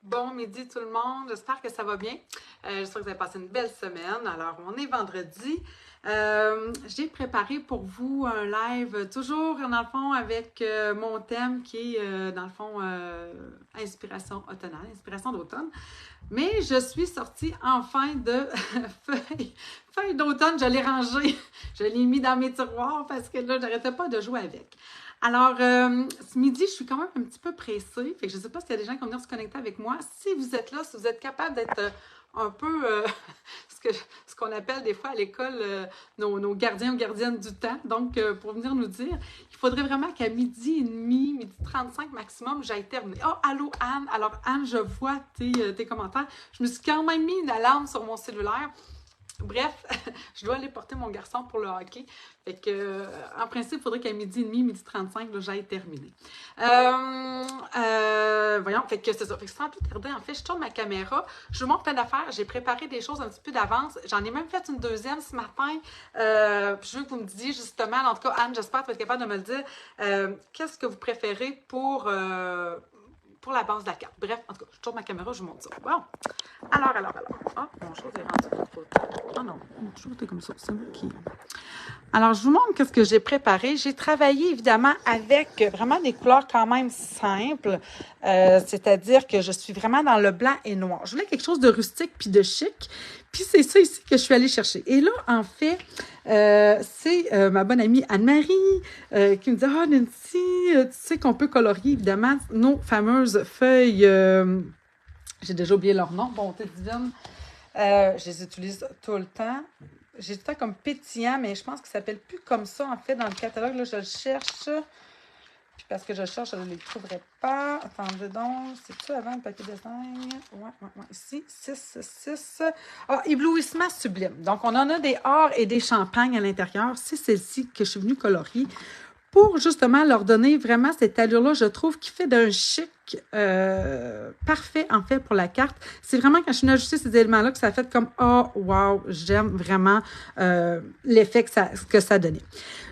Bon midi tout le monde, j'espère que ça va bien. J'espère que vous avez passé une belle semaine. Alors, on est vendredi. J'ai préparé pour vous un live, toujours dans le fond avec mon thème qui est dans le fond inspiration automnale, inspiration d'automne. Mais je suis sortie enfin de feuilles d'automne, je l'ai rangée. Je l'ai mis dans mes tiroirs parce que là, j'arrêtais pas de jouer avec. Alors, ce midi, je suis quand même un petit peu pressée. Fait que je ne sais pas s'il y a des gens qui vont venir se connecter avec moi. Si vous êtes là, si vous êtes capable d'être un peu ce qu'on appelle des fois à l'école nos gardiens ou gardiennes du temps. Donc, pour venir nous dire, il faudrait vraiment qu'à midi et demi, midi 35 maximum, j'aille terminer. Oh, allô Anne. Alors, Anne, je vois tes commentaires. Je me suis quand même mis une alarme sur mon cellulaire. Bref, je dois aller porter mon garçon pour le hockey. Fait que, en principe, il faudrait qu'à midi et demi, midi 35, là, j'aille terminer. Voyons, fait que c'est ça. Fait que sans plus tarder, en fait, je tourne ma caméra. Je vous montre plein d'affaires. J'ai préparé des choses un petit peu d'avance. J'en ai même fait une deuxième ce matin. Je veux que vous me disiez justement, en tout cas, Anne, j'espère que tu vas être capable de me le dire. Qu'est-ce que vous préférez pour la base de la carte? Bref, en tout cas, je tourne ma caméra, je vous montre ça. Bon. Alors. Ah, mon chose est rendu de l'autre côté. Ah non, toujours été comme ça. C'est moi qui. Alors, je vous montre qu'est-ce que j'ai préparé. J'ai travaillé évidemment avec vraiment des couleurs quand même simples, c'est-à-dire que je suis vraiment dans le blanc et noir. Je voulais quelque chose de rustique puis de chic, puis c'est ça ici que je suis allée chercher. Et là, en fait, c'est ma bonne amie Anne-Marie qui me dit « Ah, Nancy, tu sais qu'on peut colorier évidemment nos fameuses feuilles... j'ai déjà oublié leur nom, bonté divine. Je les utilise tout le temps. J'ai tout le temps comme pétillant, mais je pense qu'il ne s'appelle plus comme ça, en fait, dans le catalogue. Là, je le cherche. Puis parce que je le cherche, je ne les trouverai pas. Attendez donc. C'est-tu avant le papier design? Ouais. Ici, 6. Ah, éblouissement sublime. Donc, on en a des or et des champagnes à l'intérieur. C'est celle-ci que je suis venue colorier pour justement leur donner vraiment cette allure-là, je trouve, qui fait d'un chic parfait, en fait, pour la carte. C'est vraiment quand je suis venue ajouter ces éléments-là que ça a fait comme « Oh, wow, j'aime vraiment l'effet que ça donnait ».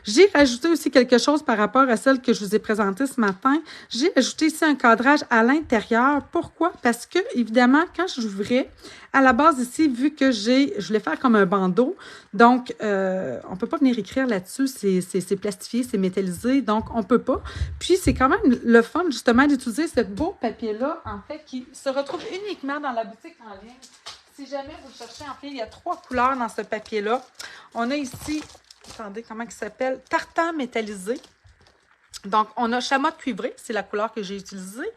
J'ai rajouté aussi quelque chose par rapport à celle que je vous ai présentée ce matin. J'ai ajouté ici un cadrage à l'intérieur. Pourquoi? Parce que, évidemment, quand j'ouvrais, à la base ici, vu que je voulais faire comme un bandeau, donc on ne peut pas venir écrire là-dessus, c'est plastifié, c'est métallisé, donc on ne peut pas. Puis c'est quand même le fun, justement, d'utiliser ce beau papier-là, en fait, qui se retrouve uniquement dans la boutique en ligne. Si jamais vous cherchez, en fait, il y a 3 couleurs dans ce papier-là. On a ici, attendez, comment il s'appelle? Tartan métallisé. Donc, on a chamois cuivré, c'est la couleur que j'ai utilisée.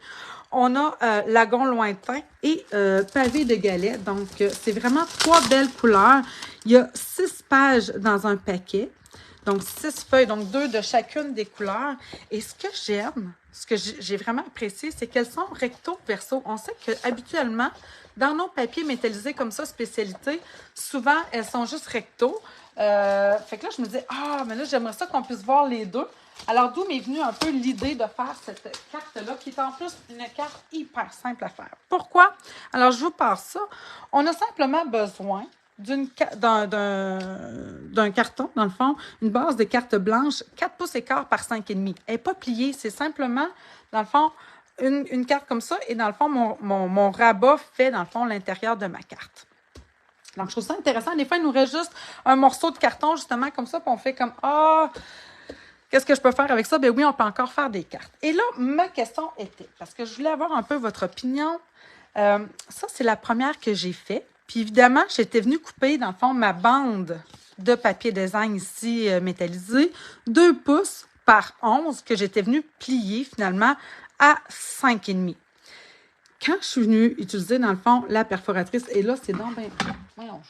On a lagon lointain et pavé de galets. Donc, c'est vraiment 3 belles couleurs. Il y a 6 pages dans un paquet. Donc, 6 feuilles, donc 2 de chacune des couleurs. Et ce que j'aime, ce que j'ai vraiment apprécié, c'est qu'elles sont recto verso. On sait qu'habituellement, dans nos papiers métallisés comme ça, spécialité, souvent, elles sont juste recto. Fait que là, je me dis, mais là, j'aimerais ça qu'on puisse voir les deux. Alors, d'où m'est venue un peu l'idée de faire cette carte-là, qui est en plus une carte hyper simple à faire. Pourquoi? Alors, je vous passe ça. On a simplement besoin d'un carton, dans le fond, une base de carte blanche, 4 pouces et quart par 5,5. Elle n'est pas pliée, c'est simplement, dans le fond, une carte comme ça, et dans le fond, mon rabat fait, dans le fond, l'intérieur de ma carte. Donc, je trouve ça intéressant. Des fois, il nous reste juste un morceau de carton, justement, comme ça, puis on fait comme, qu'est-ce que je peux faire avec ça? Ben oui, on peut encore faire des cartes. Et là, ma question était, parce que je voulais avoir un peu votre opinion, ça, c'est la première que j'ai faite. Puis évidemment, j'étais venue couper, dans le fond, ma bande de papier design ici métallisé, 2 pouces par 11, que j'étais venue plier finalement à 5,5. Quand je suis venue utiliser, dans le fond, la perforatrice, et là, c'est donc, voyons,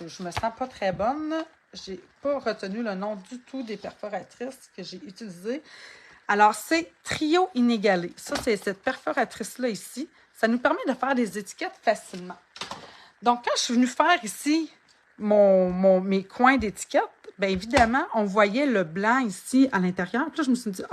je me sens pas très bonne. J'ai pas retenu le nom du tout des perforatrices que j'ai utilisées. Alors, c'est Trio Inégalé. Ça, c'est cette perforatrice-là ici. Ça nous permet de faire des étiquettes facilement. Donc, quand je suis venue faire ici mes coins d'étiquettes, bien évidemment, on voyait le blanc ici à l'intérieur. Puis là, je me suis dit,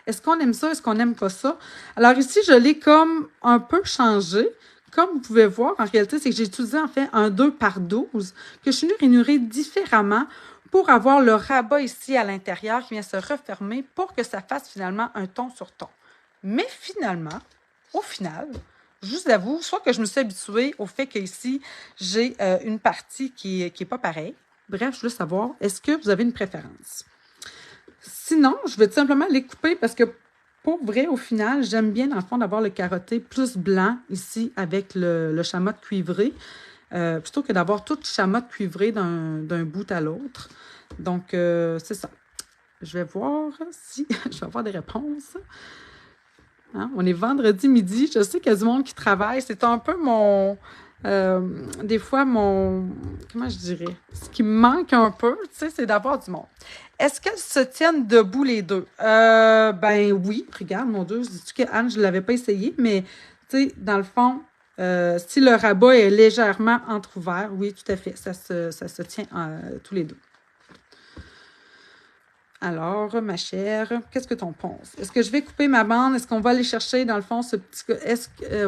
est-ce qu'on aime ça? Est-ce qu'on n'aime pas ça? Alors ici, je l'ai comme un peu changé. Comme vous pouvez voir, en réalité, c'est que j'ai utilisé en fait un 2 par 12 que je suis venue rainurer différemment pour avoir le rabat ici à l'intérieur qui vient se refermer pour que ça fasse finalement un ton sur ton. Mais finalement, au final, je vous avoue, soit que je me suis habituée au fait qu'ici, j'ai une partie qui est pas pareille. Bref, je veux savoir, est-ce que vous avez une préférence? Sinon, je vais tout simplement les couper parce que pour vrai, au final, j'aime bien, dans le fond, d'avoir le carotté plus blanc ici avec le chamotte cuivré, plutôt que d'avoir tout le chamotte cuivré d'un bout à l'autre. Donc, c'est ça. Je vais voir si je vais avoir des réponses. Hein? On est vendredi midi. Je sais qu'il y a du monde qui travaille. C'est un peu mon... des fois, comment je dirais? Ce qui me manque un peu, tu sais, c'est d'avoir du monde. Est-ce qu'elles se tiennent debout les deux? Ben oui. Regarde, mon Dieu, dis-tu que Anne, je ne l'avais pas essayé, mais tu sais, dans le fond, si le rabat est légèrement entrouvert, oui, tout à fait, ça se tient tous les deux. Alors, ma chère, qu'est-ce que tu en penses? Est-ce que je vais couper ma bande? Est-ce qu'on va aller chercher, dans le fond, ce petit...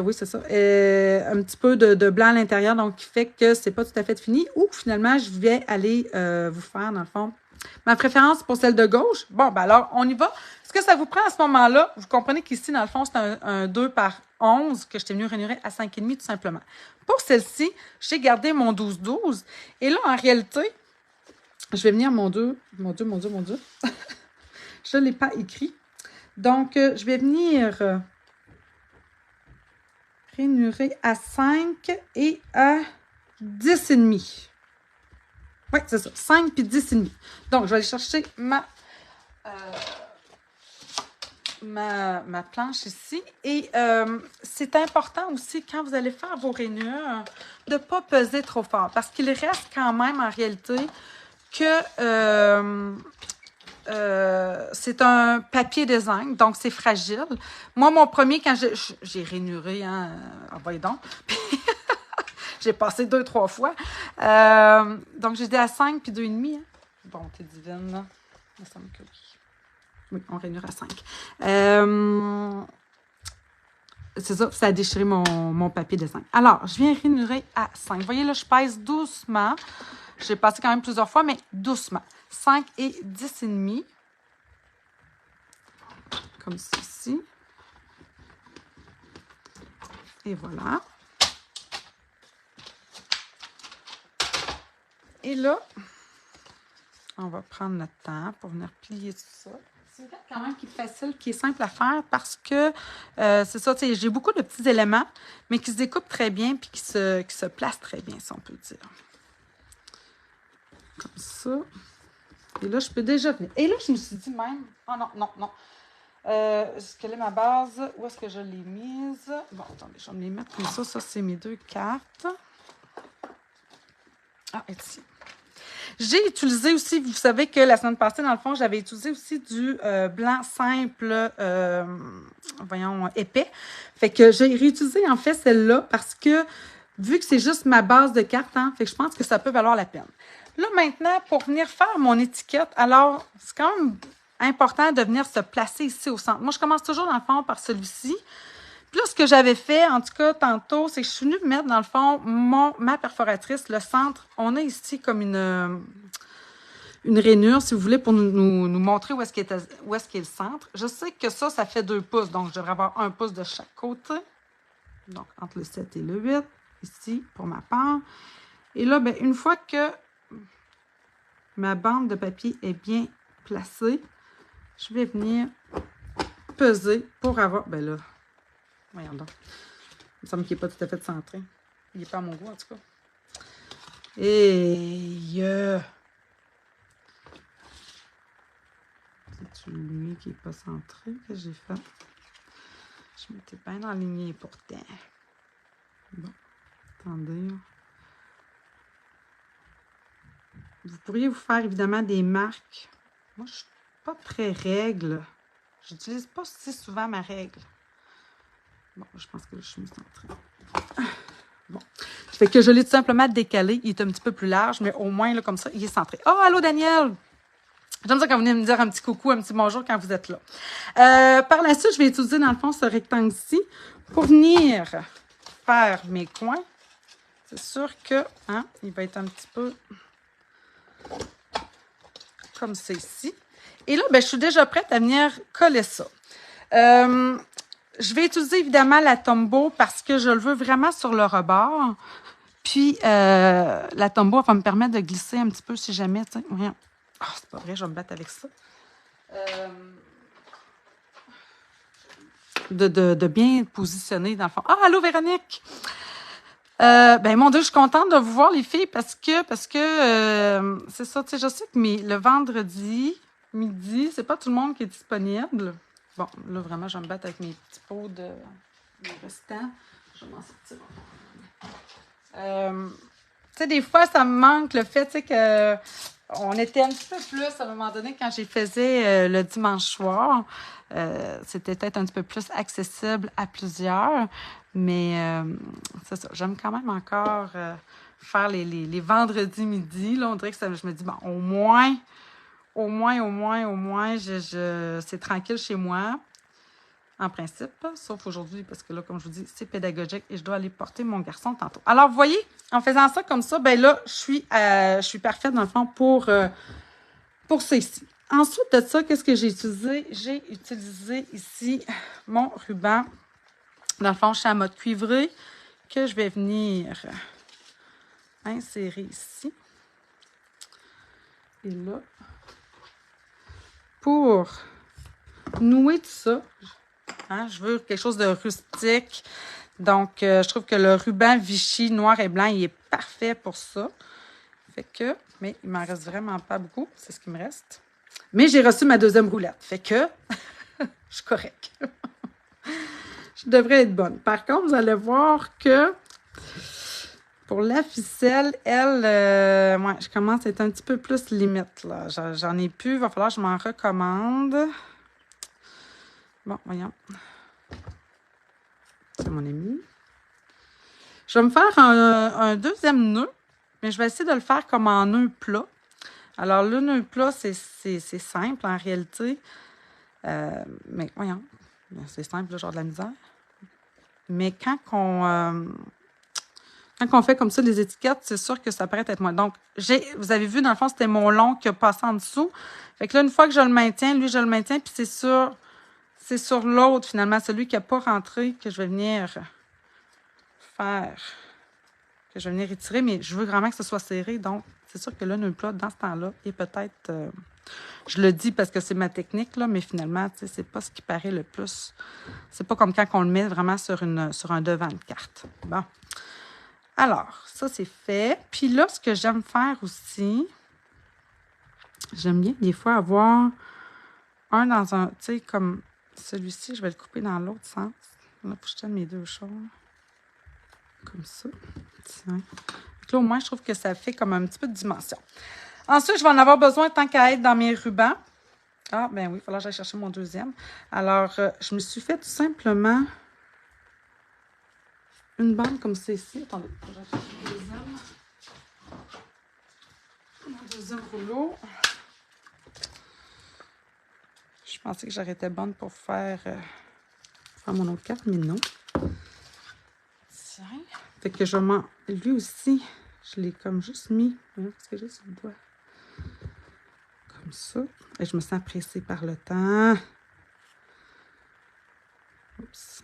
oui, c'est ça. Un petit peu de blanc à l'intérieur, donc qui fait que c'est pas tout à fait fini. Ou finalement, je vais aller vous faire, dans le fond, ma préférence pour celle de gauche. Bon, ben alors, on y va. Ce que ça vous prend à ce moment-là, vous comprenez qu'ici, dans le fond, c'est un 2 par 11 que je t'ai venu réunir à 5,5 tout simplement. Pour celle-ci, j'ai gardé mon 12-12. Et là, en réalité... Je vais venir, mon Dieu. Je ne l'ai pas écrit. Donc, je vais venir rainurer à 5 et à 10,5. Oui, c'est ça. 5 puis 10,5. Donc, je vais aller chercher ma planche ici. Et c'est important aussi, quand vous allez faire vos rainures, de ne pas peser trop fort. Parce qu'il reste quand même, en réalité... que c'est un papier de zinc, donc c'est fragile. Moi, mon premier, quand j'ai rainuré, hein, voyons donc, j'ai passé 2-3 fois. Donc, j'ai dit à 5 puis 2,5. Hein. Bon, t'es divine, là. Il me semble que oui. Oui, on rainure à 5. C'est ça, ça a déchiré mon papier de zinc. Alors, je viens rainurer à 5. Vous voyez, là, je pèse doucement. J'ai passé quand même plusieurs fois, mais doucement. 5 et 10,5. Comme ceci. Et voilà. Et là, on va prendre notre temps pour venir plier tout ça. C'est une carte quand même qui est facile, qui est simple à faire parce que c'est ça, tu sais, j'ai beaucoup de petits éléments, mais qui se découpent très bien et qui se placent très bien, si on peut dire. Comme ça. Et là, je peux déjà venir. Et là, je me suis dit même... Oh non. Quelle est ma base? Où est-ce que je l'ai mise? Bon, attendez, je vais me les mettre comme ça. Ça, c'est mes 2 cartes. Ah, ici. J'ai utilisé aussi, vous savez que la semaine passée, dans le fond, j'avais utilisé aussi du blanc simple, épais. Fait que j'ai réutilisé, en fait, celle-là parce que, vu que c'est juste ma base de cartes, hein, fait que je pense que ça peut valoir la peine. Là, maintenant, pour venir faire mon étiquette, alors, c'est quand même important de venir se placer ici au centre. Moi, je commence toujours, dans le fond, par celui-ci. Puis là, ce que j'avais fait, en tout cas, tantôt, c'est que je suis venue mettre, dans le fond, ma perforatrice, le centre. On a ici comme une rainure, si vous voulez, pour nous montrer où est-ce qu'est le centre. Je sais que ça fait 2 pouces, donc je devrais avoir 1 pouce de chaque côté. Donc, entre le 7 et le 8, ici, pour ma part. Et là, bien, une fois que ma bande de papier est bien placée, je vais venir peser pour avoir... Ben là, voyons donc. Il me semble qu'il n'est pas tout à fait centré. Il n'est pas à mon goût, en tout cas. Et... c'est lui qui n'est pas centré que j'ai fait. Je m'étais bien enlignée pourtant. Bon, attendez. Vous pourriez vous faire évidemment des marques. Moi, je ne suis pas très règle. Je n'utilise pas si souvent ma règle. Bon, je pense que je suis centrée. Bon. Ça fait que je l'ai tout simplement décalé. Il est un petit peu plus large, mais au moins, là, comme ça, il est centré. Oh, allô, Daniel! J'aime ça quand vous venez me dire un petit coucou, un petit bonjour quand vous êtes là. Par la suite, je vais utiliser, dans le fond, ce rectangle-ci pour venir faire mes coins. C'est sûr que, hein, il va être un petit peu... comme ceci. Et là, ben, je suis déjà prête à venir coller ça. je vais utiliser évidemment la Tombow parce que je le veux vraiment sur le rebord. Puis, la Tombow va me permettre de glisser un petit peu si jamais, tu sais. Oh, c'est pas vrai, je vais me battre avec ça. De bien positionner dans le fond. Ah, allô, Véronique! Ben, mon Dieu, je suis contente de vous voir, les filles, parce que c'est ça, tu sais, je sais que le vendredi midi, c'est pas tout le monde qui est disponible. Bon, là, vraiment, je vais me battre avec mes petits pots de restants. Je vais m'en sortir. Tu sais, des fois, ça me manque le fait, tu sais, que on était un petit peu plus, à un moment donné, quand j'ai faisais le dimanche soir, c'était peut-être un petit peu plus accessible à plusieurs, mais c'est ça, j'aime quand même encore faire les vendredis midi, là, on dirait que ça, je me dis, bon, au moins, c'est tranquille chez moi. En principe, sauf aujourd'hui, parce que là, comme je vous dis, c'est pédagogique et je dois aller porter mon garçon tantôt. Alors, vous voyez, en faisant ça comme ça, ben là, je suis parfaite, dans le fond, pour ça ici. Ensuite de ça, qu'est-ce que j'ai utilisé? J'ai utilisé ici mon ruban. Dans le fond, je suis en mode cuivré que je vais venir insérer ici. Et là, pour nouer tout ça, hein, je veux quelque chose de rustique. Donc, je trouve que le ruban Vichy noir et blanc, il est parfait pour ça. Fait que, mais il m'en reste vraiment pas beaucoup. C'est ce qui me reste. Mais j'ai reçu ma deuxième roulette. Fait que, je suis correcte. Je devrais être bonne. Par contre, vous allez voir que pour la ficelle, elle, ouais, je commence à être un petit peu plus limite, là. J'en ai plus. Il va falloir que je m'en recommande. Bon, voyons. C'est mon ami. Je vais me faire un deuxième nœud, mais je vais essayer de le faire comme en nœud plat. Alors, le nœud plat, c'est simple en réalité. Mais voyons, c'est simple, là, genre de la misère. Mais quand on fait comme ça les étiquettes, c'est sûr que ça paraît être moins. Donc, vous avez vu, dans le fond, c'était mon long qui a passé en dessous. Fait que là, une fois que je le maintiens, lui, je le maintiens, puis c'est sur l'autre, finalement, celui qui n'a pas rentré, que je vais venir faire, que je vais venir étirer, mais je veux vraiment que ce soit serré. Donc, c'est sûr que le nœud plat, dans ce temps-là, est peut-être... je le dis parce que c'est ma technique, là, mais finalement, tu sais, c'est pas ce qui paraît le plus. C'est pas comme quand on le met vraiment sur un devant de carte. Bon. Alors, ça, c'est fait. Puis là, ce que j'aime faire aussi, j'aime bien des fois avoir un dans un, tu sais, comme celui-ci, je vais le couper dans l'autre sens. Là, faut que je tienne mes deux choses. Comme ça. Tiens. Donc là, au moins, je trouve que ça fait comme un petit peu de dimension. Ensuite, je vais en avoir besoin tant qu'à être dans mes rubans. Ah, ben oui, il va falloir que j'aille chercher mon deuxième. Alors, je me suis fait tout simplement une bande comme celle-ci. Attendez, je vais chercher mon deuxième rouleau. Je pensais que j'arrêtais bonne pour faire mon autre carte, mais non. Tiens. Fait que lui aussi, je l'ai comme juste mis. Qu'est-ce que j'ai sur le doigt? Comme ça. Et je me sens pressée par le temps. Oups.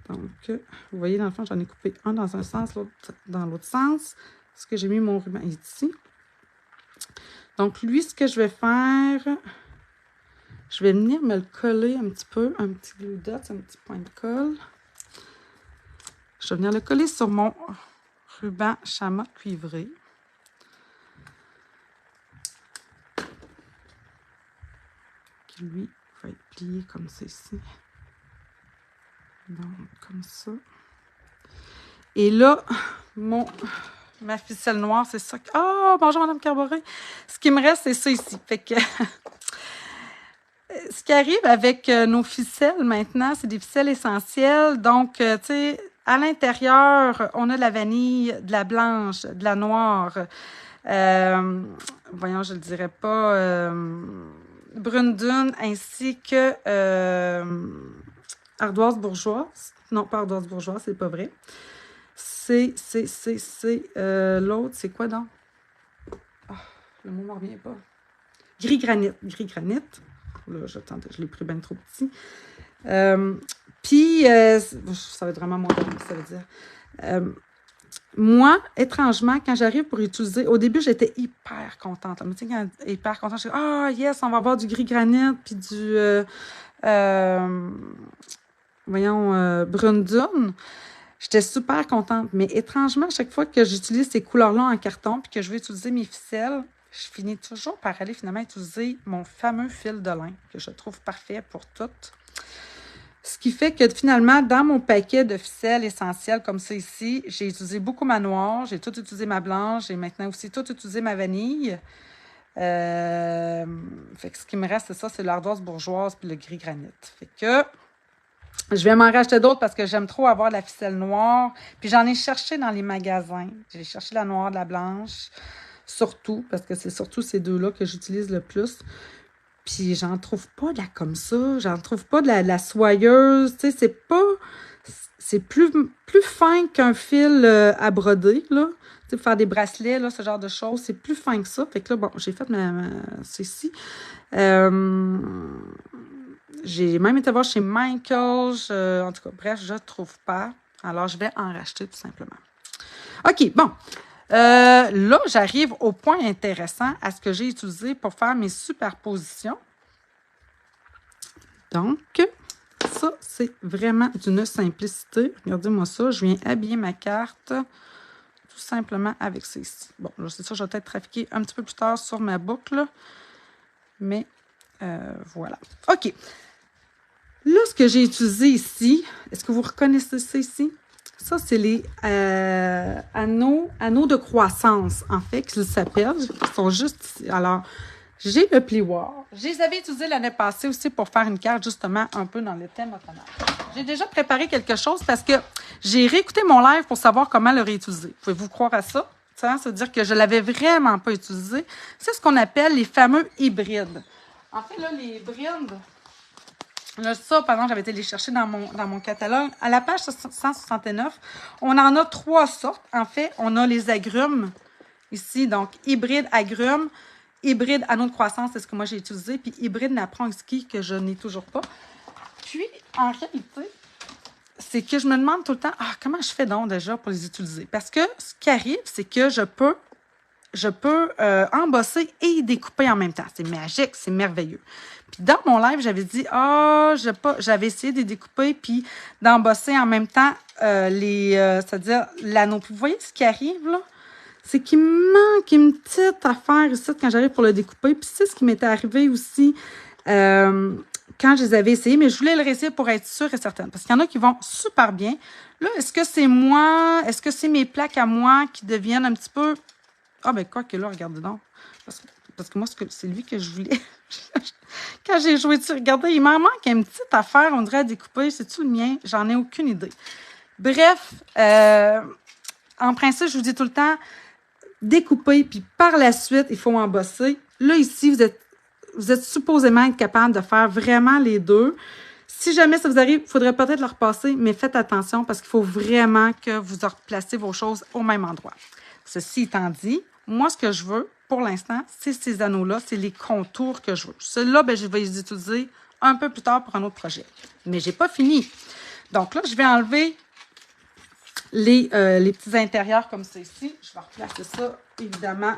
Donc, vous voyez, dans le fond, j'en ai coupé un dans un sens, l'autre dans l'autre sens. Parce que j'ai mis mon ruban ici. Donc, lui, ce que je vais faire, je vais venir me le coller un petit peu, un petit glue dot, un petit point de colle. Je vais venir le coller sur mon ruban chamois cuivré. Qui, lui, va être plié comme ceci. Donc, comme ça. Et là, ma ficelle noire, c'est ça. Oh, bonjour, Madame Carboré. Ce qui me reste, c'est ça ici. Fait que, ce qui arrive avec nos ficelles maintenant, c'est des ficelles essentielles. Donc, tu sais, à l'intérieur, on a de la vanille, de la blanche, de la noire. Voyons, je ne le dirais pas. Brune dune, ainsi que ardoise bourgeoise. Non, pas ardoise bourgeoise, c'est pas vrai. C'est l'autre, c'est quoi donc? Oh, le mot ne me revient pas. Gris granit. Gris granit. Là, je l'ai pris bien trop petit. Puis, ça va être vraiment mon dernier, ça veut dire. Moi, étrangement, quand j'arrive pour utiliser, au début, j'étais hyper contente. Mais tu sais, quand hyper contente, je dis, ah, yes, on va avoir du gris granit, puis du, brune dune. J'étais super contente. Mais étrangement, à chaque fois que j'utilise ces couleurs-là en carton, puis que je vais utiliser mes ficelles, je finis toujours par aller finalement utiliser mon fameux fil de lin, que je trouve parfait pour tout. Ce qui fait que finalement, dans mon paquet de ficelles essentielles comme ça ici, j'ai utilisé beaucoup ma noire, j'ai tout utilisé ma blanche, j'ai maintenant aussi tout utilisé ma vanille. Fait que ce qui me reste, c'est ça, c'est l'ardoise bourgeoise puis le gris granit. Fait que je vais m'en racheter d'autres parce que j'aime trop avoir la ficelle noire. Puis j'en ai cherché dans les magasins. J'ai cherché la noire, la blanche, surtout, parce que c'est surtout ces deux-là que j'utilise le plus. Puis j'en trouve pas de la comme ça. J'en trouve pas de la soyeuse. Tu sais, c'est pas... C'est plus fin qu'un fil à broder, là. Tu sais, faire des bracelets, là, ce genre de choses. C'est plus fin que ça. Fait que là, bon, j'ai fait ceci. J'ai même été voir chez Michael. En tout cas, bref, je ne trouve pas. Alors, je vais en racheter tout simplement. OK, bon. Là, j'arrive au point intéressant à ce que j'ai utilisé pour faire mes superpositions. Donc, ça, c'est vraiment d'une simplicité. Regardez-moi ça. Je viens habiller ma carte tout simplement avec ça ici. Bon, là, c'est ça, je vais peut-être trafiquer un petit peu plus tard sur ma boucle. Mais, voilà. OK. Là, ce que j'ai utilisé ici, est-ce que vous reconnaissez ça ici? Ça, c'est les anneaux de croissance, en fait, qu'ils s'appellent. Ils sont juste ici. Alors, j'ai le plioir. Je les avais utilisés l'année passée aussi pour faire une carte, justement, un peu dans le thème automnal. J'ai déjà préparé quelque chose parce que j'ai réécouté mon live pour savoir comment le réutiliser. Pouvez-vous croire à ça? Ça veut dire que je ne l'avais vraiment pas utilisé. C'est ce qu'on appelle les fameux hybrides. En fait, là, les hybrides... Là, ça, par exemple, j'avais été les chercher dans mon catalogue. À la page 169, on en a 3 sortes. En fait, on a les agrumes ici, donc hybride agrumes, hybride anneau de croissance, c'est ce que moi j'ai utilisé, puis hybride napron ski que je n'ai toujours pas. Puis, en réalité, c'est que je me demande tout le temps, comment je fais donc déjà pour les utiliser? Parce que ce qui arrive, c'est que je peux embosser et découper en même temps. C'est magique, c'est merveilleux. Puis dans mon live, j'avais dit, j'avais essayé de découper puis d'embosser en même temps c'est-à-dire l'anneau. Puis vous voyez ce qui arrive là? C'est qu'il me manque une petite affaire ici quand j'arrive pour le découper. Puis c'est ce qui m'était arrivé aussi quand je les avais essayés. Mais je voulais le réessayer pour être sûre et certaine. Parce qu'il y en a qui vont super bien. Là, est-ce que c'est moi? Est-ce que c'est mes plaques à moi qui deviennent un petit peu... ben quoi que là, regardez donc. Parce que moi, c'est lui que je voulais. Quand j'ai joué dessus, regardez, il m'en manque une petite affaire, on dirait à découper. C'est-tu le mien? J'en ai aucune idée. Bref, en principe, je vous dis tout le temps, découper, puis par la suite, il faut embosser. Là, ici, vous êtes supposément être capable de faire vraiment les deux. Si jamais ça vous arrive, il faudrait peut-être le repasser, mais faites attention parce qu'il faut vraiment que vous replacez vos choses au même endroit. Ceci étant dit, moi, ce que je veux, pour l'instant, c'est ces anneaux-là, c'est les contours que je veux. Ceux-là, je vais les utiliser un peu plus tard pour un autre projet. Mais je n'ai pas fini. Donc là, je vais enlever les petits intérieurs comme ça ici. Je vais replacer ça, évidemment,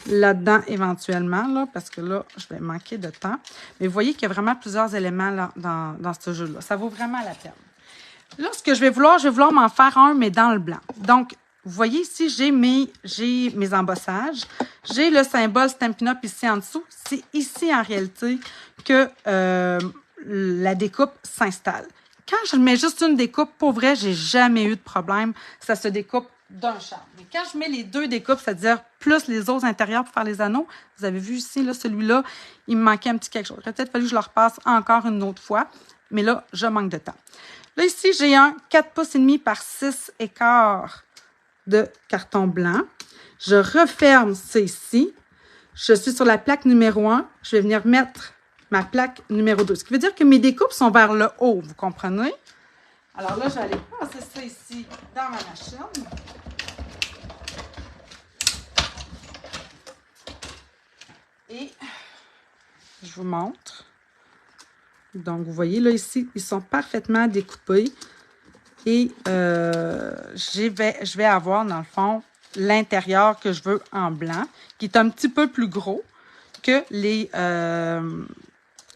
là-dedans éventuellement, là, parce que là, je vais manquer de temps. Mais vous voyez qu'il y a vraiment plusieurs éléments là, dans ce jeu-là. Ça vaut vraiment la peine. Là, ce que je vais vouloir m'en faire un, mais dans le blanc. Donc, vous voyez ici, j'ai mes embossages. J'ai le symbole Stampin' Up ici en dessous. C'est ici, en réalité, que la découpe s'installe. Quand je mets juste une découpe, pour vrai, j'ai jamais eu de problème. Ça se découpe d'un charme. Mais quand je mets les deux découpes, c'est-à-dire plus les autres intérieurs pour faire les anneaux, vous avez vu ici, là, celui-là, il me manquait un petit quelque chose. Il aurait peut-être fallu que je le repasse encore une autre fois. Mais là, je manque de temps. Là, ici, j'ai un 4 pouces et demi par 6 écarts de carton blanc. Je referme ça ici. Je suis sur la plaque numéro 1. Je vais venir mettre ma plaque numéro 2. Ce qui veut dire que mes découpes sont vers le haut, vous comprenez? Alors là, je vais aller passer ça ici dans ma machine. Et je vous montre. Donc, vous voyez, là, ici, ils sont parfaitement découpés. Et je vais avoir, dans le fond, l'intérieur que je veux en blanc, qui est un petit peu plus gros que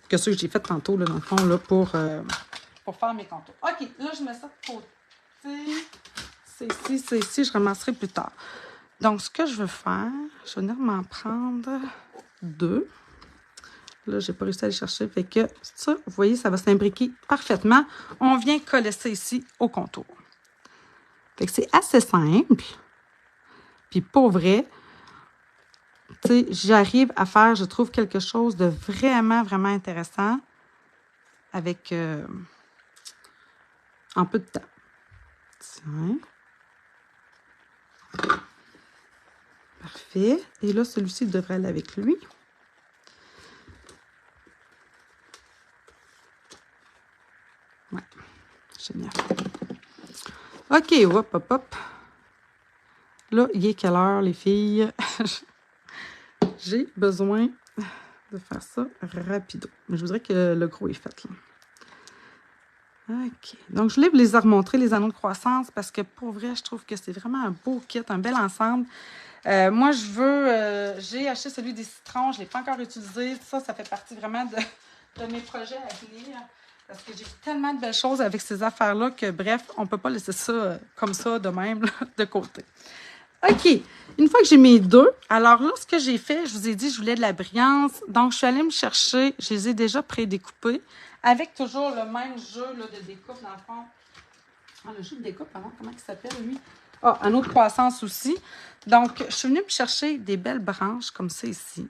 que ceux que j'ai fait tantôt, là, dans le fond, là, pour faire mes contours. OK, là, je mets ça de côté. C'est ici, je ramasserai plus tard. Donc, ce que je veux faire, je vais venir m'en prendre 2. Là, je n'ai pas réussi à aller chercher. Fait que ça, vous voyez, ça va s'imbriquer parfaitement. On vient coller ça ici au contour. Fait que c'est assez simple. Puis pour vrai, tu sais, j'arrive à faire, je trouve, quelque chose de vraiment, vraiment intéressant avec en peu de temps. Tiens. Parfait. Et là, celui-ci devrait aller avec lui. Ouais. Génial. OK, hop, hop, hop. Là, il est quelle heure, les filles? J'ai besoin de faire ça rapido. Mais je voudrais que le gros est fait, là. OK. Donc, je voulais vous les remontrer, les anneaux de croissance, parce que pour vrai, je trouve que c'est vraiment un beau kit, un bel ensemble. Moi, j'ai acheté celui des citrons, je ne l'ai pas encore utilisé. Ça fait partie vraiment de mes projets à venir. Parce que j'ai tellement de belles choses avec ces affaires-là que, bref, on ne peut pas laisser ça comme ça, de même, là, de côté. OK. Une fois que j'ai mes 2, alors là, ce que j'ai fait, je vous ai dit, je voulais de la brillance. Donc, je suis allée me chercher, je les ai déjà pré-découpés, avec toujours le même jeu là, de découpe, dans le fond. Ah, le jeu de découpe, pardon, comment il s'appelle, lui? Ah, un autre croissance aussi. Donc, je suis venue me chercher des belles branches comme ça ici.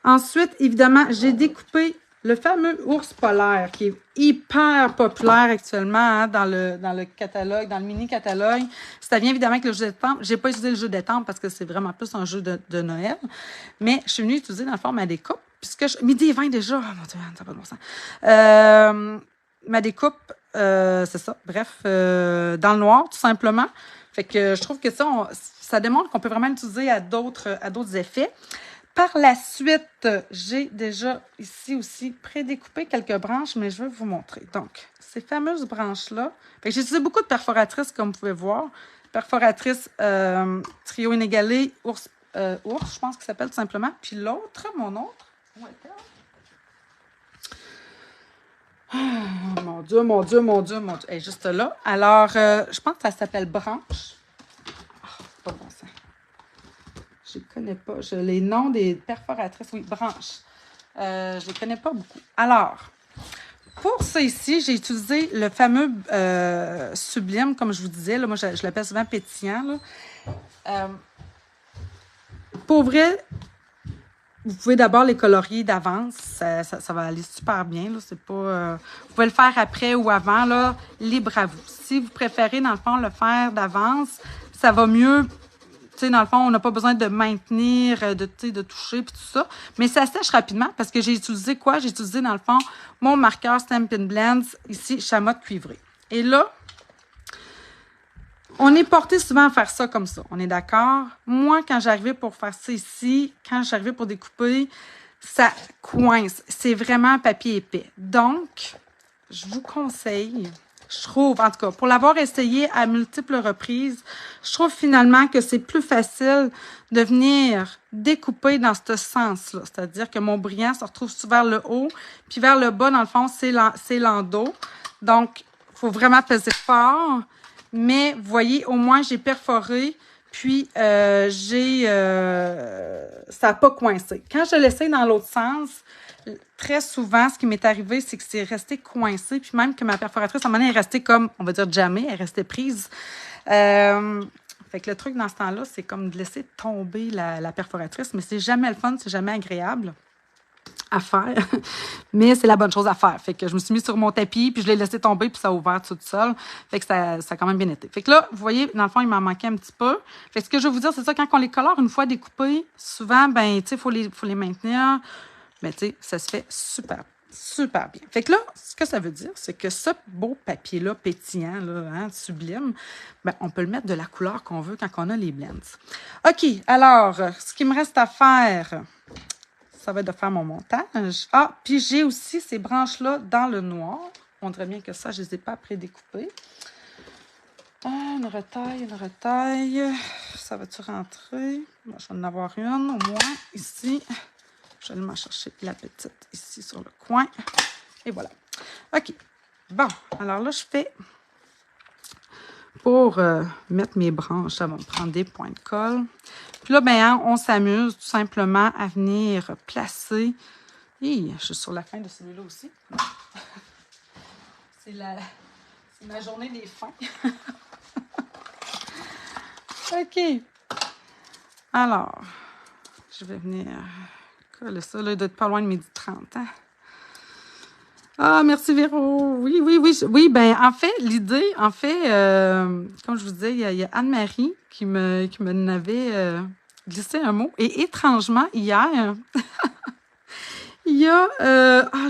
Ensuite, évidemment, j'ai découpé le fameux ours polaire qui est hyper populaire actuellement hein, dans le catalogue, dans le mini-catalogue. Ça vient évidemment avec le jeu d'étampe. Je n'ai pas utilisé le jeu d'étampe parce que c'est vraiment plus un jeu de Noël. Mais je suis venue utiliser dans le fond ma découpe. Puisque midi et 20 déjà. Oh mon Dieu, ça n'a pas de bon sens. Ma découpe, c'est ça. Bref, dans le noir, tout simplement. Fait que je trouve que ça démontre qu'on peut vraiment l'utiliser à d'autres effets. Par la suite, j'ai déjà ici aussi prédécoupé quelques branches, mais je vais vous montrer. Donc, ces fameuses branches-là, j'ai utilisé beaucoup de perforatrices, comme vous pouvez voir. Perforatrice trio inégalé, ours, je pense qu'il s'appelle tout simplement. Puis l'autre, mon autre, où est-elle? Oh, mon Dieu, mon Dieu, mon Dieu, mon Dieu. Elle est juste là. Alors, je pense que ça s'appelle branche. Oh, pas bon sens. Je ne connais pas. Les noms des perforatrices, oui, branches. Je ne les connais pas beaucoup. Alors, pour ça ici, j'ai utilisé le fameux Sublime, comme je vous disais. Là, moi, je l'appelle souvent pétillant. Là. Pour vrai, vous pouvez d'abord les colorier d'avance. Ça va aller super bien. Là. C'est pas, vous pouvez le faire après ou avant. Là, libre à vous. Si vous préférez, dans le fond, le faire d'avance, ça va mieux. Dans le fond, on n'a pas besoin de maintenir, de toucher, puis tout ça. Mais ça sèche rapidement parce que j'ai utilisé quoi? J'ai utilisé, dans le fond, mon marqueur Stampin' Blends, ici, chamotte cuivrée. Et là, on est porté souvent à faire ça comme ça. On est d'accord? Moi, quand j'arrivais pour faire ça ici, quand j'arrivais pour découper, ça coince. C'est vraiment un papier épais. Donc, je vous conseille... Je trouve, en tout cas, pour l'avoir essayé à multiples reprises, je trouve finalement que c'est plus facile de venir découper dans ce sens-là. C'est-à-dire que mon brillant se retrouve souvent vers le haut, puis vers le bas, dans le fond, c'est l'endos. Donc, il faut vraiment peser fort. Mais, vous voyez, au moins, j'ai perforé, puis ça n'a pas coincé. Quand je l'essaye dans l'autre sens, très souvent, ce qui m'est arrivé, c'est que c'est resté coincé, puis même que ma perforatrice, à un moment donné, est restée comme, on va dire, jammée, elle est restée prise. Fait que le truc dans ce temps-là, c'est comme de laisser tomber la perforatrice, mais c'est jamais le fun, c'est jamais agréable à faire, mais c'est la bonne chose à faire. Fait que je me suis mis sur mon tapis, puis je l'ai laissé tomber, puis ça a ouvert tout seul. Fait que ça a quand même bien été. Fait que là, vous voyez, dans le fond, il m'en manquait un petit peu. Fait que ce que je veux vous dire, c'est ça, quand on les colore une fois découpés, souvent, ben, tu sais, faut les maintenir. Mais tu sais, ça se fait super, super bien. Fait que là, ce que ça veut dire, c'est que ce beau papier-là, pétillant, là, hein, sublime, ben, on peut le mettre de la couleur qu'on veut quand on a les blends. OK, alors, ce qu'il me reste à faire, ça va être de faire mon montage. Ah, puis j'ai aussi ces branches-là dans le noir. On dirait bien que ça, je ne les ai pas prédécoupées. Ah, une retaille. Ça va-tu rentrer? Bon, je vais en avoir une au moins ici. Je vais aller m'en chercher la petite ici sur le coin. Et voilà. OK. Bon, alors là, je fais... Pour mettre mes branches, ça va me prendre des points de colle. Puis là, ben, on s'amuse tout simplement à venir placer. Hi, je suis sur la fin de celui-là aussi. C'est ma journée des fins. OK. Alors, je vais venir coller ça. Là, il doit être pas loin de 12h30. Hein? Ah, merci Véro. Oui, ben en fait, l'idée, comme je vous disais, il y a Anne-Marie qui me n'avait glissé un mot. Et étrangement, hier, il y a,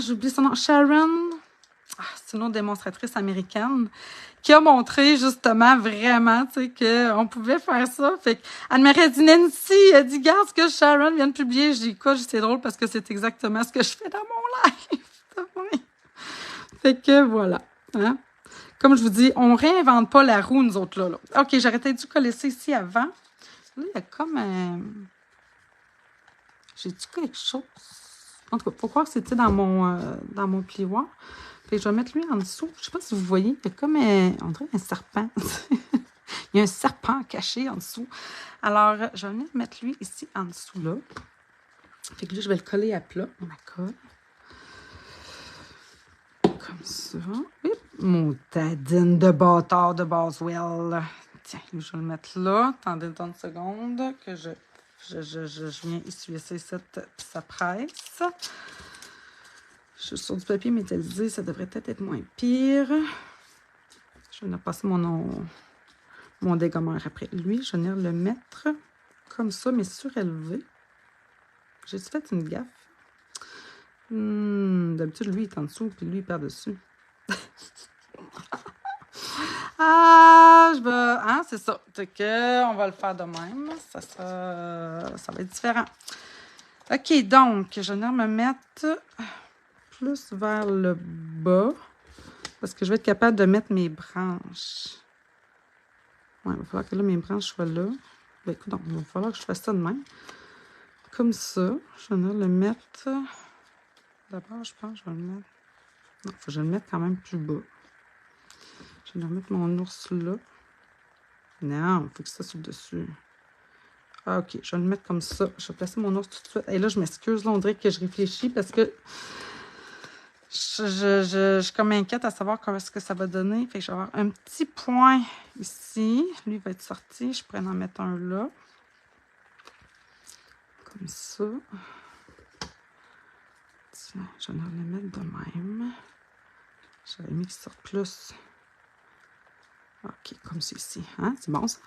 j'ai oublié son nom, Sharon, c'est une autre démonstratrice américaine, qui a montré justement vraiment, tu sais, qu'on pouvait faire ça. Fait qu'Anne-Marie a dit, Nancy, elle dit, regarde ce que Sharon vient de publier. Je dis, quoi, c'est drôle parce que c'est exactement ce que je fais dans mon live. Fait que voilà. Hein? Comme je vous dis, on réinvente pas la roue, nous autres, là. OK, j'aurais peut-être dû coller ça ici avant. Là, il y a comme un... J'ai-tu quelque chose? En tout cas, faut croire que c'était dans mon plioir. Fait que je vais mettre lui en dessous. Je sais pas si vous voyez, il y a comme on dirait un serpent. Il y a un serpent caché en dessous. Alors, je vais venir mettre lui ici en dessous, là. Fait que là, je vais le coller à plat. Ma colle. Comme ça. Oui, mon tadine de bâtard de Boswell. Tiens, je vais le mettre là. Attendez une seconde que je viens essuyer ça ici, puis ça presse. Je suis sur du papier métallisé, ça devrait peut-être être moins pire. Je vais venir passer mon dégommeur après lui. Je vais venir le mettre comme ça, mais surélevé. J'ai-tu fait une gaffe? D'habitude, lui, il est en dessous, puis lui, il est par-dessus. C'est ça. Fait que, on va le faire de même. Ça va être différent. OK, donc, je vais venir me mettre plus vers le bas, parce que je vais être capable de mettre mes branches. Ouais, il va falloir que là, mes branches soient là. Ben, écoute, il va falloir que je fasse ça de même. Comme ça. Je vais venir le mettre... D'abord, je pense que je vais le mettre... Non, il faut que je le mette quand même plus bas. Je vais remettre mon ours là. Non, il faut que ça soit dessus. Ah, OK, je vais le mettre comme ça. Je vais placer mon ours tout de suite. Et là, je m'excuse, là, on dirait que je réfléchis parce que je suis comme inquiète à savoir comment est-ce que ça va donner. Fait que je vais avoir un petit point ici. Lui, il va être sorti. Je pourrais en mettre un là. Comme ça. Tiens, je vais le mettre de même. J'avais mis qu'il sorte plus. OK, comme ceci. Hein? C'est bon, ça?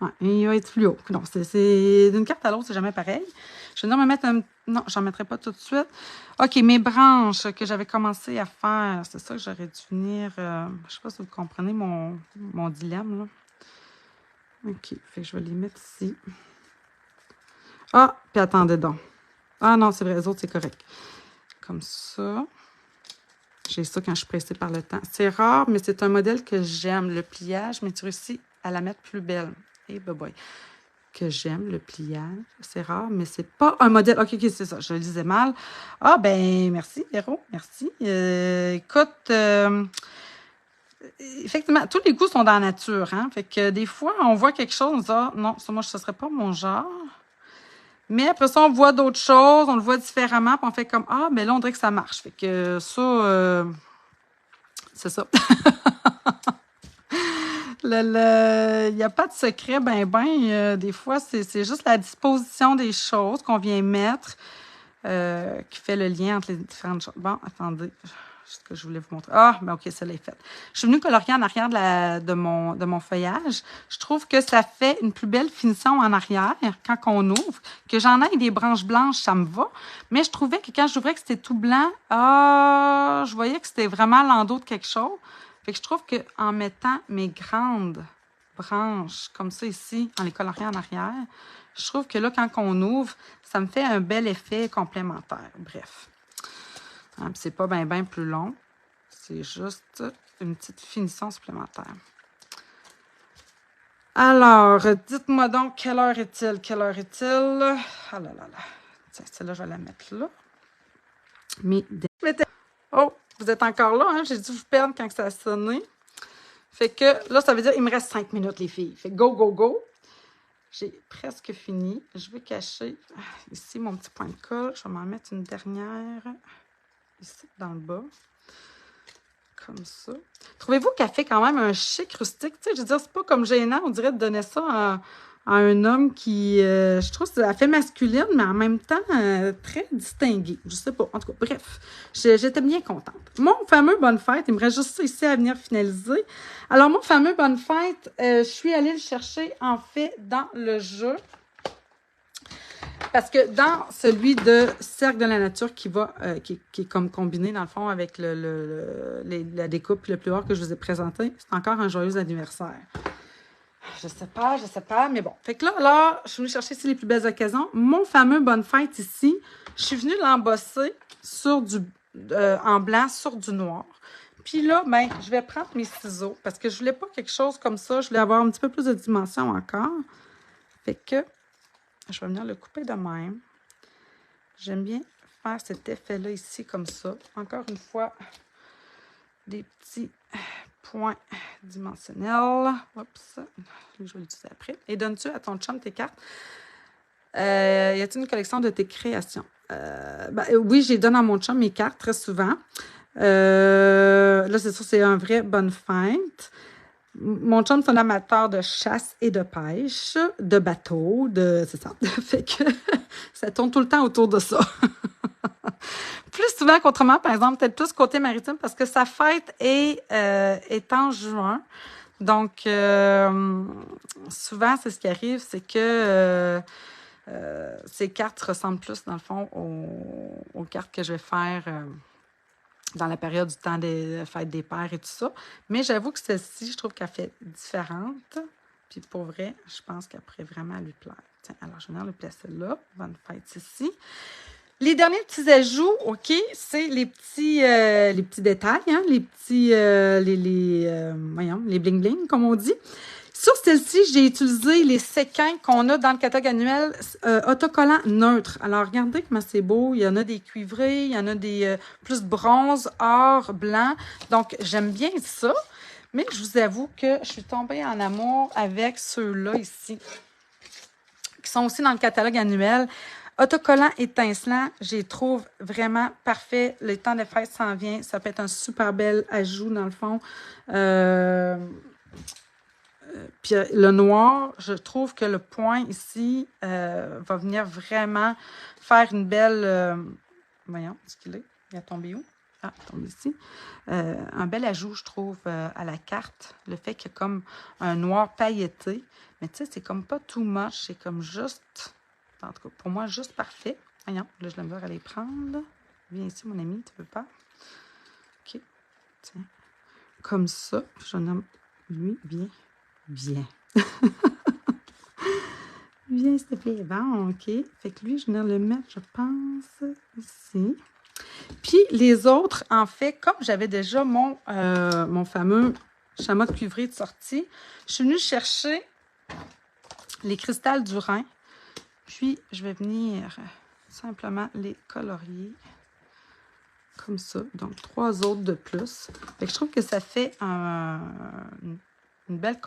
Ouais, il va être fluo. Non, c'est d'une carte à l'autre, c'est jamais pareil. Je vais venir me mettre un... Non, j'en mettrai pas tout de suite. OK, mes branches que j'avais commencé à faire, c'est ça que j'aurais dû venir... je sais pas si vous comprenez mon dilemme, là. OK, fait que je vais les mettre ici. Ah, puis attendez donc. Ah non, c'est vrai, les autres, c'est correct. Comme ça. J'ai ça quand je suis pressée par le temps. C'est rare, mais c'est un modèle que j'aime. Le pliage, mais tu réussis à la mettre plus belle. Et boy, que j'aime, le pliage. C'est rare, mais c'est pas un modèle... OK, c'est ça. Je le disais mal. Ah, ben, merci, Véro. Merci. Écoute, effectivement, tous les goûts sont dans la nature. Hein? Fait que des fois, on voit quelque chose, on se dit, ah, non, ça, moi, ce serait pas mon genre. Mais après ça, on voit d'autres choses, on le voit différemment, puis on fait comme, ah, ben là, on dirait que ça marche. Fait que ça, c'est ça. Il n'y a pas de secret, des fois, c'est juste la disposition des choses qu'on vient mettre qui fait le lien entre les différentes choses. Bon, attendez, ce que je voulais vous montrer. Ah, ben OK, celle-là est faite. Je suis venue colorier en arrière de mon feuillage. Je trouve que ça fait une plus belle finition en arrière quand on ouvre. Que j'en aille des branches blanches, ça me va. Mais je trouvais que quand j'ouvrais que c'était tout blanc, je voyais que c'était vraiment l'endos de quelque chose. Fait que je trouve qu'en mettant mes grandes branches comme ça ici, en les coloriant en arrière. Je trouve que là, quand on ouvre, ça me fait un bel effet complémentaire. Bref. Hein, c'est pas bien plus long. C'est juste une petite finition supplémentaire. Alors, dites-moi donc, quelle heure est-il? Quelle heure est-il? Ah là là là. Tiens, celle-là, je vais la mettre là. Mais... Oh, vous êtes encore là, hein? J'ai dû vous perdre quand ça a sonné. Fait que là, ça veut dire qu'il me reste 5 minutes, les filles. Fait go, go, go. J'ai presque fini. Je vais cacher ici mon petit point de colle. Je vais m'en mettre une dernière ici, dans le bas. Comme ça. Trouvez-vous qu'elle fait quand même un chic rustique? Tu sais, je veux dire, c'est pas comme gênant, on dirait de donner ça à un homme qui, je trouve, ça fait masculine, mais en même temps, très distingué. Je sais pas. En tout cas, bref, j'étais bien contente. Mon fameux bonne fête, il me reste juste ça ici à venir finaliser. Alors, mon fameux bonne fête, je suis allée le chercher, en fait, dans le jeu. Parce que dans celui de Cercle de la nature qui va qui est comme combiné dans le fond avec la découpe le plus haut que je vous ai présenté, c'est encore un joyeux anniversaire. Je sais pas, mais bon. Fait que là, je suis venue chercher ici les plus belles occasions. Mon fameux bonne fête ici, je suis venue l'embosser sur en blanc sur du noir. Puis là, ben, je vais prendre mes ciseaux parce que je voulais pas quelque chose comme ça. Je voulais avoir un petit peu plus de dimension encore. Fait que je vais venir le couper de même. J'aime bien faire cet effet-là ici, comme ça. Encore une fois, des petits points dimensionnels. Oups, je vais l'utiliser après. Et donnes-tu à ton chum tes cartes? Y a-t-il une collection de tes créations? Oui, j'ai donné à mon chum mes cartes très souvent. Là, c'est sûr, c'est un vrai bonne fête. Mon chum, c'est un amateur de chasse et de pêche, de bateau, c'est ça. Fait que ça tourne tout le temps autour de ça. Plus souvent qu'autrement, par exemple, peut-être plus côté maritime, parce que sa fête est en juin. Donc, souvent, c'est ce qui arrive, c'est que ces cartes ressemblent plus, dans le fond, aux cartes que je vais faire dans la période du temps des fêtes des pères et tout ça. Mais j'avoue que celle-ci, je trouve qu'elle fait différente. Puis pour vrai, je pense qu'elle pourrait vraiment lui plaire. Tiens, alors je vais venir le placer là. Bonne fête ici. Les derniers petits ajouts, OK, c'est les petits détails, hein, les petits, voyons, les bling-bling, comme on dit. Sur celle-ci, j'ai utilisé les séquins qu'on a dans le catalogue annuel autocollants neutres. Alors, regardez comment c'est beau. Il y en a des cuivrés, il y en a des plus bronze, or, blanc. Donc, j'aime bien ça. Mais je vous avoue que je suis tombée en amour avec ceux-là ici, qui sont aussi dans le catalogue annuel. Autocollant étincelant, je les trouve vraiment parfait. Le temps de fête s'en vient. Ça peut être un super bel ajout, dans le fond. Puis le noir, je trouve que le point ici va venir vraiment faire une belle... voyons, est-ce qu'il est? Il a tombé où? Ah, il tombe ici. Un bel ajout, je trouve, à la carte. Le fait qu'il y a comme un noir pailleté. Mais tu sais, c'est comme pas too much. C'est comme juste... En tout cas, pour moi, juste parfait. Voyons, là, je vais me aller prendre. Viens ici, mon ami, tu veux pas? OK. Tiens. Comme ça. Je nomme lui, viens. Viens. Viens, s'il te plaît. Bon, OK. Fait que lui, je vais le mettre, je pense, ici. Puis, les autres, en fait, comme j'avais déjà mon fameux chamois de cuivré de sortie, je suis venue chercher les cristals du Rhin. Puis, je vais venir simplement les colorier comme ça. Donc, 3 autres de plus. Fait que je trouve que ça fait une belle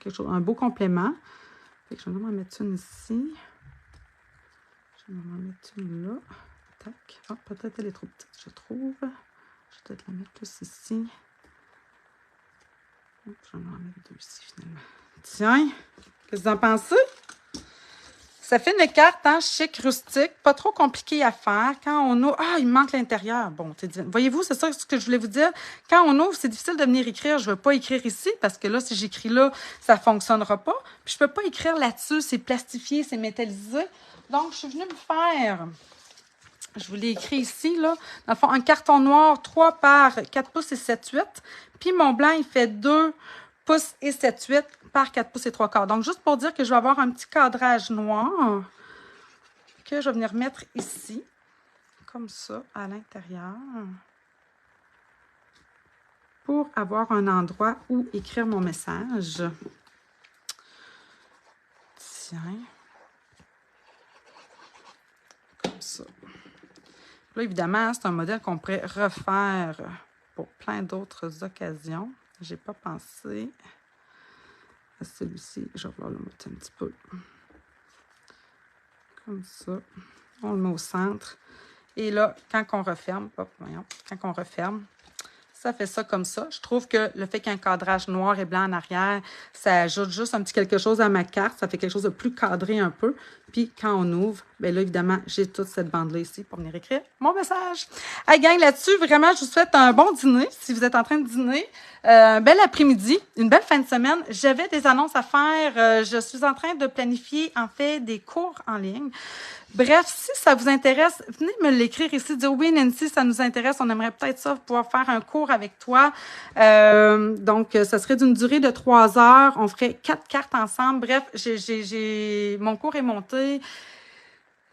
quelque chose, un beau complément. Fait que je vais en mettre une ici. Je vais en mettre une là. Tac. Oh, peut-être elle est trop petite, je trouve. Je vais peut-être la mettre plus ici. Oh, je vais en mettre 2 ici, finalement. Tiens, qu'est-ce que vous en pensez? Ça fait une carte, hein, chic, rustique, pas trop compliqué à faire. Quand on ouvre... Ah, il me manque l'intérieur. Bon, voyez-vous, c'est ça ce que je voulais vous dire. Quand on ouvre, c'est difficile de venir écrire. Je ne veux pas écrire ici parce que là, si j'écris là, ça ne fonctionnera pas. Puis je ne peux pas écrire là-dessus. C'est plastifié, c'est métallisé. Donc, je suis venue me faire... Je vous l'ai écrit ici, là. Dans le fond, un carton noir, 3 par 4 pouces et 7,8. Puis mon blanc, il fait 2 pouces et 7/8 par 4 pouces et 3/4. Donc, juste pour dire que je vais avoir un petit cadrage noir que je vais venir mettre ici, comme ça, à l'intérieur, pour avoir un endroit où écrire mon message. Tiens. Comme ça. Là, évidemment, c'est un modèle qu'on pourrait refaire pour plein d'autres occasions. Je n'ai pas pensé à celui-ci. Je vais vouloir le mettre un petit peu. Comme ça. On le met au centre. Et là, quand on referme, quand on referme, ça fait ça comme ça. Je trouve que le fait qu'il y ait un cadrage noir et blanc en arrière, ça ajoute juste un petit quelque chose à ma carte. Ça fait quelque chose de plus cadré un peu. Puis, quand on ouvre, bien là, évidemment, j'ai toute cette bande-là ici pour venir écrire mon message. Hey, gang, là-dessus, vraiment, je vous souhaite un bon dîner. Si vous êtes en train de dîner, un bel après-midi, une belle fin de semaine. J'avais des annonces à faire. Je suis en train de planifier, en fait, des cours en ligne. Bref, si ça vous intéresse, venez me l'écrire ici, dire oui, Nancy, ça nous intéresse, on aimerait peut-être ça, pouvoir faire un cours avec toi. Donc, ça serait d'une durée de 3 heures. On ferait 4 cartes ensemble. Bref, mon cours est monté.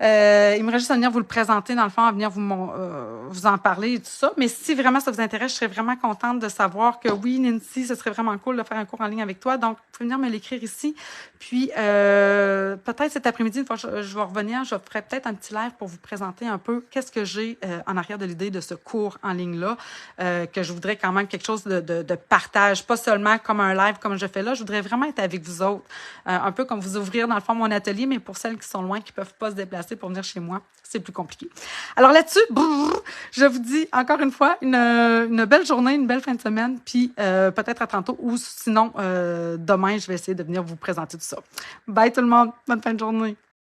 Il me reste juste à venir vous le présenter, dans le fond, à venir vous en parler et tout ça. Mais si vraiment ça vous intéresse, je serais vraiment contente de savoir que oui, Nancy, ce serait vraiment cool de faire un cours en ligne avec toi. Donc, vous pouvez venir me l'écrire ici. Puis, peut-être cet après-midi, une fois que je vais revenir, je ferai peut-être un petit live pour vous présenter un peu qu'est-ce que j'ai en arrière de l'idée de ce cours en ligne-là, que je voudrais quand même quelque chose de partage, pas seulement comme un live comme je fais là. Je voudrais vraiment être avec vous autres, un peu comme vous ouvrir, dans le fond, mon atelier, mais pour celles qui sont loin, qui peuvent pas se déplacer pour venir chez moi, c'est plus compliqué. Alors là-dessus, je vous dis encore une fois une belle journée, une belle fin de semaine, puis peut-être à tantôt, ou sinon demain, je vais essayer de venir vous présenter tout ça. Bye tout le monde, bonne fin de journée.